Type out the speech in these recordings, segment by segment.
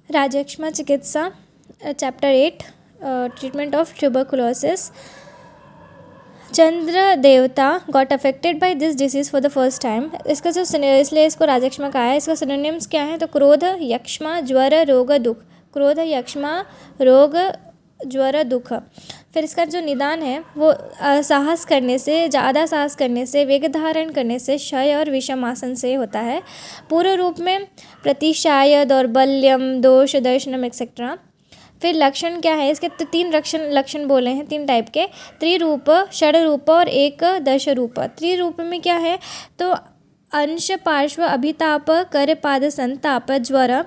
राजक्ष्मा चिकित्सा chapter 8 treatment of tuberculosis. चंद्र देवता got affected by this disease for the first time. इसका जो इसलिए इसको राजक्ष्मा कहा है। इसका सिनोनिम्स क्या है? तो क्रोध, यक्ष्मा, ज्वर, रोग, दुख। क्रोध, यक्ष्मा, रोग, ज्वर, दुख। फिर इसका जो निदान है वो साहस करने से, ज़्यादा साहस करने से, वेग धारण करने से, क्षय और विषम आसन से होता है। पूर्व रूप में प्रतिशाय, दौर्बल्यम, दोष दर्शनम एक्सेट्रा। फिर लक्षण क्या है इसके? तो 3 लक्षण बोले हैं, 3 टाइप के। त्रिरूप, षडरूप और एक दश रूप। त्रिरूप में क्या है? तो अंश, पार्श्व, अभिताप, कर, पाद, संताप, ज्वर।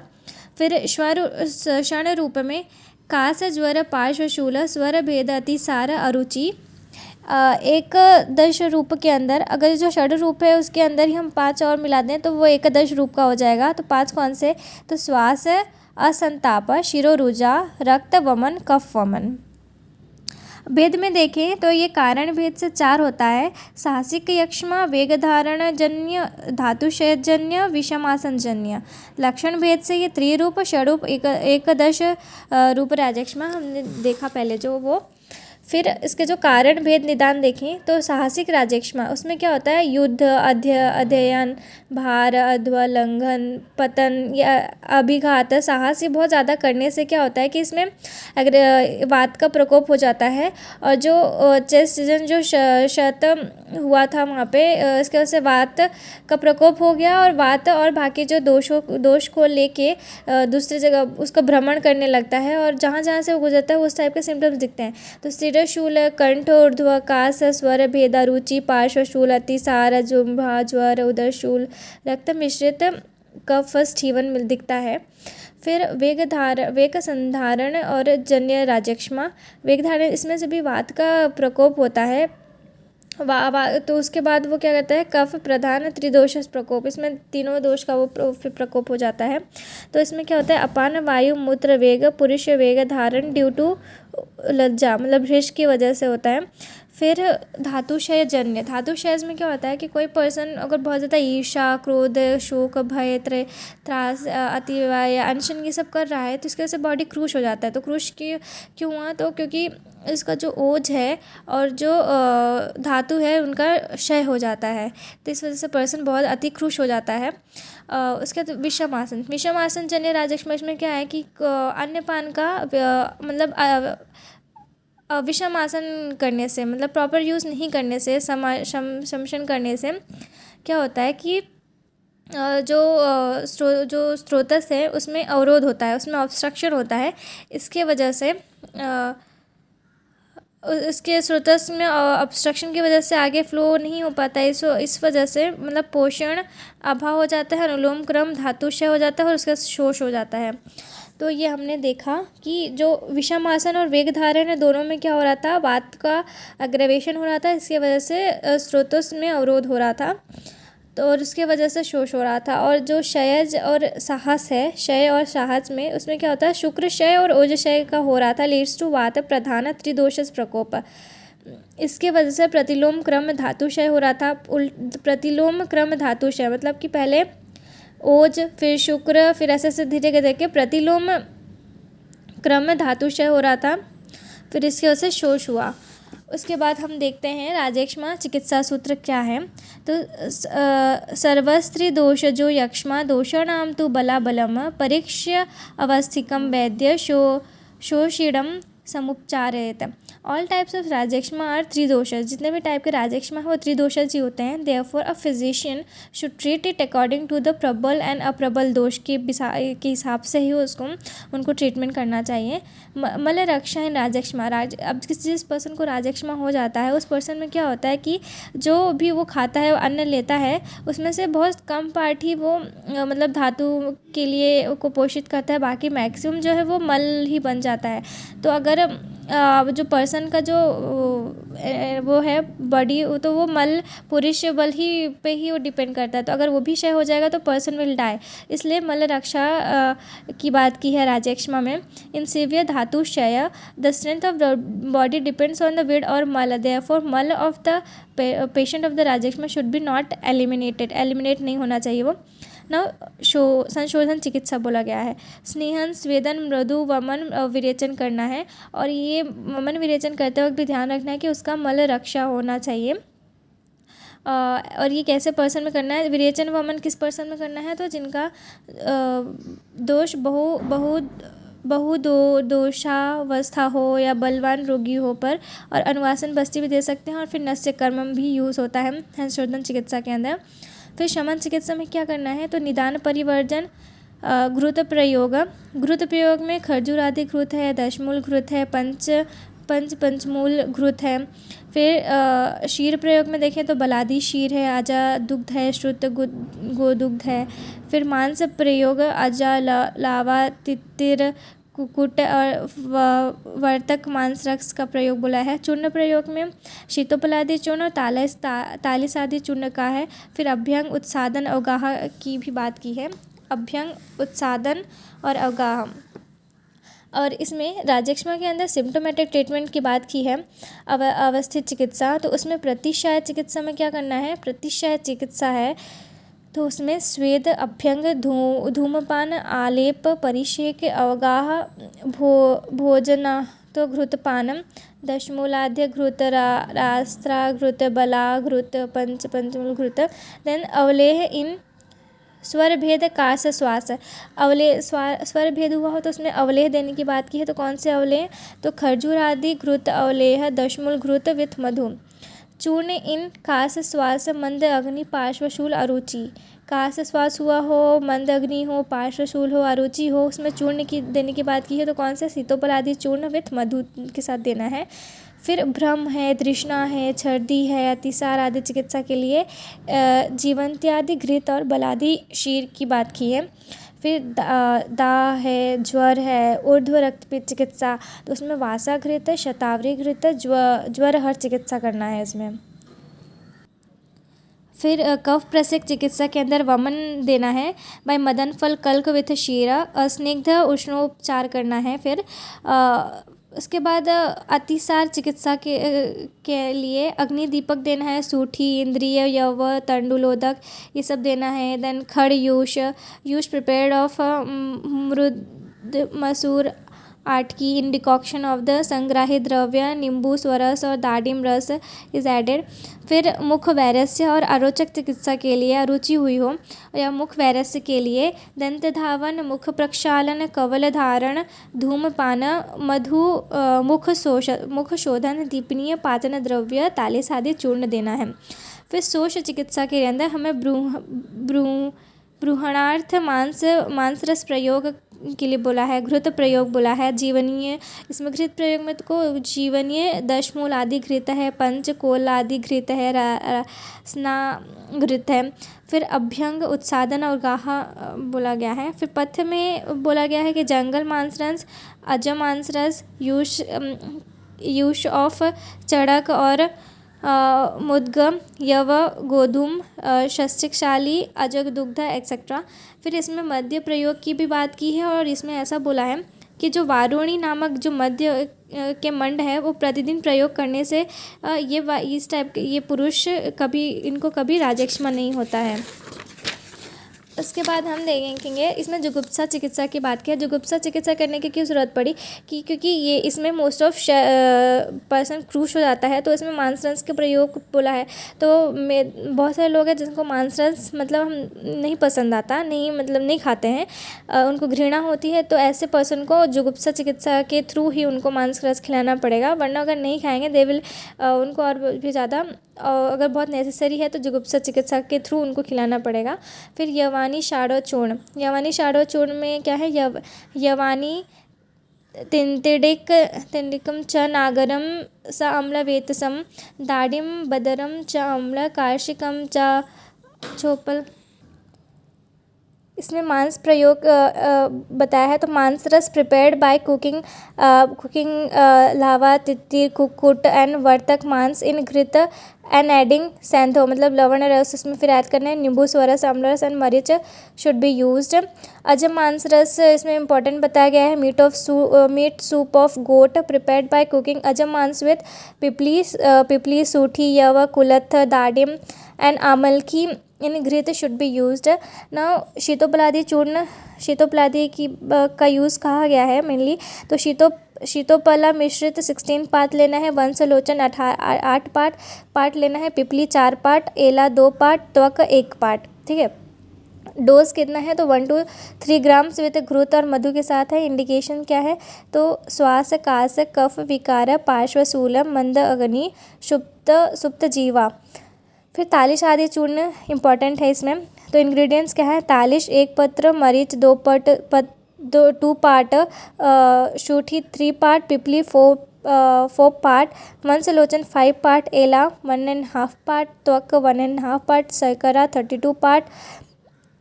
फिर क्षण रूप में कास, ज्वर, पार्श्व, शूल, स्वर भेद, अतिसार, अरुचि। एक दश रूप के अंदर अगर जो षड रूप है उसके अंदर ही हम 5 और मिला दें तो वो एक दश रूप का हो जाएगा। तो 5 कौन से? तो श्वास, असंताप, शिरोरुजा, रक्त वमन, कफ वमन। भेद में देखें तो ये कारण भेद से 4 होता है। साहसिक यक्ष्मा, वेग धारण जन्य, धातुक्षयजन्य, विषमासन जन्य। लक्षण भेद से ये त्रिरूप, षडरूप, एकदश रूप राजक्ष्मा हमने देखा पहले जो वो। फिर इसके जो कारण भेद निदान देखें तो साहसिक राजक्ष्मा उसमें क्या होता है? युद्ध, अध्ययन, भार, अध्व, लंघन, पतन या अभिघात, साहस ये बहुत ज़्यादा करने से क्या होता है कि इसमें अगर वात का प्रकोप हो जाता है। और जो चेस्ट सीजन जो शत हुआ था वहाँ पे इसके वजह से वात का प्रकोप हो गया और वात और बाकी जो दोष को लेके दूसरी जगह उसका भ्रमण करने लगता है और जहाँ जहाँ से वो गुजरता है उस टाइप के सिम्टम्स दिखते हैं। तो शिरशूल, कंठ, ऊर्ध्व, कास, स्वर भेद, रुचि, पार्श्वशूल, अतिसार, जुम्भा, ज्वर, उदरशूल, रक्त मिश्रित कफ, स्टीवन दिखता है। फिर वेग संधारण और जन्य राजक्ष्मा। वेग धारण इसमें से भी वात का प्रकोप होता है। तो उसके बाद वो क्या करता है? कफ प्रधान त्रिदोष प्रकोप, इसमें तीनों दोष का वो प्रकोप हो जाता है। तो इसमें क्या होता है? अपान वायु मूत्र वेग, पुरुष वेग धारण ड्यू टू लज्जा, मतलब हृष की वजह से होता है। फिर धातुक्षय जन्य। धातुक्षय में क्या होता है कि कोई पर्सन अगर बहुत ज़्यादा ईर्ष्या, क्रोध, शोक, भय, त्रास, अतिवाय या अनशन ये सब कर रहा है तो इसकी वजह से बॉडी क्रूश हो जाता है। तो क्रूश क्यों हुआ? तो क्योंकि इसका जो ओज है और जो धातु है उनका क्षय हो जाता है तो इस वजह से पर्सन बहुत अति क्रूश हो जाता है। उसके बाद विषम आसन। विषम आसन जन्य राजक्ष्मा में क्या है कि अन्नपान का मतलब विषम आसन करने से, मतलब प्रॉपर यूज़ नहीं करने से, शमशन करने से क्या होता है कि जो स्रोतस है उसमें अवरोध होता है, उसमें ऑब्स्ट्रक्शन होता है। इसके वजह से इसके स्रोतस में ऑब्स्ट्रक्शन की वजह से आगे फ्लो नहीं हो पाता है। इस वजह से मतलब पोषण अभाव हो जाता है, अनुलोम क्रम धातुक्षय हो जाता है और उसका शोष हो जाता है। तो ये हमने देखा कि जो विषम आसन और वेग धारण दोनों में क्या हो रहा था? वात का अग्रवेशन हो रहा था, इसकी वजह से स्रोतस में अवरोध हो रहा था तो और उसके वजह से शोष हो रहा था। और जो क्षयज और साहस है, क्षय और साहस में उसमें क्या होता है? शुक्र क्षय और ओज क्षय का हो रहा था, लीड्स टू वात प्रधान त्रिदोष प्रकोप। इसके वजह से प्रतिलोम क्रम धातुक्षय हो रहा था। प्रतिलोम क्रम धातुक्षय मतलब कि पहले ओज, फिर शुक्र, फिर ऐसे धीरे धीरे के प्रतिलोम क्रम में धातुक्षय हो रहा था, फिर इसकी वजह से शोष हुआ। उसके बाद हम देखते हैं राजक्ष्मा चिकित्सा सूत्र क्या है। तो सर्वस्त्री दोष जो यक्ष्मा दोषाणाम तु बलाबलम परीक्ष्य अवस्थिकम वैद्य शोषिडम समुपचारेत। ऑल टाइप्स ऑफ राजक्ष्मा आर त्रिदोषज। जितने भी टाइप के राजक्ष्मा है वो त्रिदोषज ही होते हैं। Therefore a physician should treat it according to the प्रबल एंड अप्रबल दोष के हिसाब से ही उनको ट्रीटमेंट करना चाहिए। मल रक्षा इन राजक्ष्मा। अब जिस पर्सन को राजक्ष्मा हो जाता है उस पर्सन में क्या होता है कि जो भी वो खाता है, अन्न लेता है, उसमें से बहुत कम पार्ट ही वो मतलब धातु के लिए को पोषित करता है, बाकी मैक्सिमम जो है वो मल ही बन जाता है। तो अगर जो पर्सन का जो वो है बॉडी तो वो मल पुरुष बल ही पे ही वो डिपेंड करता है। तो अगर वो भी क्षय हो जाएगा तो पर्सन विल डाई। इसलिए मल रक्षा की बात की है राजक्ष्मा में। इन सीवियर धातु क्षय the strength of the body depends on the विड और मल। देयरफॉर मल of the patient of the राजक्ष्मा should be not eliminated. Eliminate नहीं होना चाहिए वो। न संशोधन चिकित्सा बोला गया है। स्नेहन, स्वेदन, मृदु वमन विरेचन करना है, और ये वमन विरेचन करते वक्त भी ध्यान रखना है कि उसका मल रक्षा होना चाहिए। और ये कैसे पर्सन में करना है, विरेचन वमन किस पर्सन में करना है, तो जिनका दोष दोषावस्था हो या बलवान रोगी हो पर, और अनुवासन बस्ती भी दे सकते हैं, और फिर नस्य कर्म भी यूज़ होता है संशोधन चिकित्सा के अंदर। फिर शमन चिकित्सा में क्या करना है, तो निदान परिवर्जन, घृत प्रयोग। घृत प्रयोग में खरजूर आदि घृत है, दशमूल घृत है, पंचमूल घृत है। फिर क्षीर प्रयोग में देखें तो बलादी क्षीर है, आजा दुग्ध है, श्रुत गोदुग्ध है। फिर मांस प्रयोग आजा, लावा, तित्तिर, कुकुट और वर्तक मांस रस का प्रयोग बोला है। चूर्ण प्रयोग में शीतोपलादी चूर्ण और तालिस आदि चूर्ण का है। फिर अभ्यंग, उत्सादन, अवगाह की भी बात की है। अभ्यंग, उत्सादन और अवगाह। और इसमें राजयक्ष्मा के अंदर सिम्टोमेटिक ट्रीटमेंट की बात की है, अवस्थित चिकित्सा। तो उसमें प्रतिशय चिकित्सा में क्या करना है, प्रतिशय चिकित्सा है तो उसमें स्वेद, अभ्यंग, धूमपान, आलेप, परिषेक, अवगाह, भोजना तो घृतपानम, दशमूलाद्य घृत, रास्त्रा घृत, बला घृत, पंचमूल घृत। देन अवलेह इन स्वर भेद, कास, श्वास। अवलेह स्वर भेद हुआ हो तो उसमें अवलेह देने की बात की है। तो कौन से अवलेह, तो खरजूर आदि घृत अवलेह, दशमूल घृत विथ मधु। चूर्ण इन कास, श्वास, मंद अग्नि, पार्श्वशूल, अरुचि। कास श्वास हुआ हो, मंद अग्नि हो, पार्श्वशूल हो, अरुचि हो, उसमें चूर्ण की देने की बात की है। तो कौन से, सीतोपल आदि चूर्ण विथ मधु के साथ देना है। फिर भ्रम है, तृष्णा है, छर्दी है, अतिसार आदि चिकित्सा के लिए जीवंत्यादि घृत और बलादि क्षीर की बात की है। फिर दाह है, ज्वर है, ऊर्ध्व रक्तपित्त चिकित्सा, तो उसमें वासा घृत, शतावरी घृत, ज्वर हर चिकित्सा करना है इसमें। फिर कफ प्रसिक चिकित्सा के अंदर वमन देना है बाय मदन फल कल्क विथ शीरा, स्निग्ध उष्णोपचार करना है। फिर उसके बाद अतिसार चिकित्सा के लिए अग्नि दीपक देना है, सूठी, इंद्रिय, यव, तंडुलोदक ये सब देना है। देन खड़ यूष प्रिपेयर्ड ऑफ मृद मसूर आटकी इन डिकॉक्शन ऑफ द संग्राहित द्रव्य, नींबू स्वरस और दाडिम रस इज एडेड। फिर मुख वैरस्य और अरोचक चिकित्सा के लिए, अरुचि हुई हो या मुख वैरस्य के लिए दंत धावन, मुख प्रक्षालन, कवल धारण, धूमपान, मधु, मुख शोधन, दीपनीय पाचन द्रव्य, तालिस आदि चूर्ण देना है। फिर शोष चिकित्सा के अंदर हमें ब्रूहणार्थ मांस रस प्रयोग के लिए बोला है, घृत प्रयोग बोला है, जीवनीय, इसमें घृत प्रयोग में तो जीवनीय, दशमूल आदि घृत है, पंचकोल आदि घृत है, स्ना घृत है। फिर अभ्यंग, उत्सादन और गाहा बोला गया है। फिर पथ्य में बोला गया है कि जंगल मांस रस, अजम मांस रस, यूश ऑफ चड़क और मुद्गम, यव, गोधूम, शस्त्रशाली, अजग दुग्ध एक्सेट्रा। फिर इसमें मध्य प्रयोग की भी बात की है, और इसमें ऐसा बोला है कि जो वारुणी नामक जो मध्य के मंड है वो प्रतिदिन प्रयोग करने से इस टाइप के ये पुरुष इनको कभी राजयक्ष्मा नहीं होता है। उसके बाद हम देखेंगे इसमें जुगुप्सा चिकित्सा की बात की है। जुगुप्सा चिकित्सा करने की क्यों ज़रूरत पड़ी क्योंकि ये इसमें मोस्ट ऑफ पर्सन क्रूश हो जाता है, तो इसमें मांस रस के प्रयोग बोला है। तो बहुत सारे लोग हैं जिनको मांस रस मतलब हम नहीं पसंद आता, नहीं खाते हैं, उनको घृणा होती है, तो ऐसे पर्सन को जुगुप्सा चिकित्सा के थ्रू ही उनको मांस रस खिलाना पड़ेगा, वरना अगर नहीं खाएंगे दे विल उनको और भी ज़्यादा अगर बहुत नेसेसरी है तो जुगुप्सा चिकित्सा के थ्रू उनको खिलाना पड़ेगा। फिर यवानी शाड़ो चूर्ण, यवानी शाड़ो चूर्ण में क्या है, यवानी तिंडिकम च नागरम स अम्ल वेतसम, दाडिम बदरम च अम्ल, कार्शिकम च चोपल। इसमें मांस प्रयोग बताया है। तो मांस रस प्रिपेयर्ड बाय कुकिंग लावा, तित्तिर, कुक्कुट एंड वर्तक मांस इन घृत एंड एडिंग सैंथो, मतलब लवण रस उसमें फिर ऐड करना है, नींबू स्वरस, अम्लरस एंड मरीच शुड बी यूज्ड। अजम मांस रस इसमें इंपॉर्टेंट बताया गया है। Meat soup of goat prepared by cooking अजम मांस विथ पिपली, सूठी, यव, कुलथ, दाडिम एंड आमलकी इन घृत शुड बी यूज्ड। नाउ शीतोपलादी चूर्ण, शीतोपलादी की का यूज़ कहा गया है मेनली। तो शीतोपला मिश्रित 16 पार्ट लेना है, वंशलोचन 8 पार्ट लेना है, पिपली 4 पार्ट, एला 2 पार्ट, त्वक 1 पार्ट। ठीक है, डोज कितना है तो 1 to 3 ग्राम्स विद घृत और मधु के साथ है। इंडिकेशन क्या है तो श्वास, कास, कफ विकार, पार्श्वशूलम, मंद अग्नि, सुप्त जीवा। फिर तालिश आदि चूर्ण इंपॉर्टेंट है इसमें। तो इंग्रेडिएंट्स क्या है, तालिश 1 पत्र, मरीच 2 पार्ट, शूठी 3 पार्ट, पिपली 4 पार्ट, वंशलोचन 5 पार्ट, एला 1.5 पार्ट, त्वक 1.5 पार्ट, शर्करा 32 पार्ट।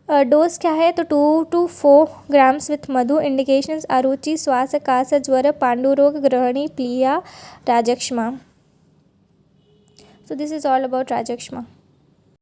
डोज क्या है तो 2 to 4 ग्राम्स विथ मधु। इंडिकेशंस अरुचि, श्वास, कास, ज्वर, पांडुरोग, ग्रहणी, प्लीहा, राजक्षमा। So this is all about Rajakshma.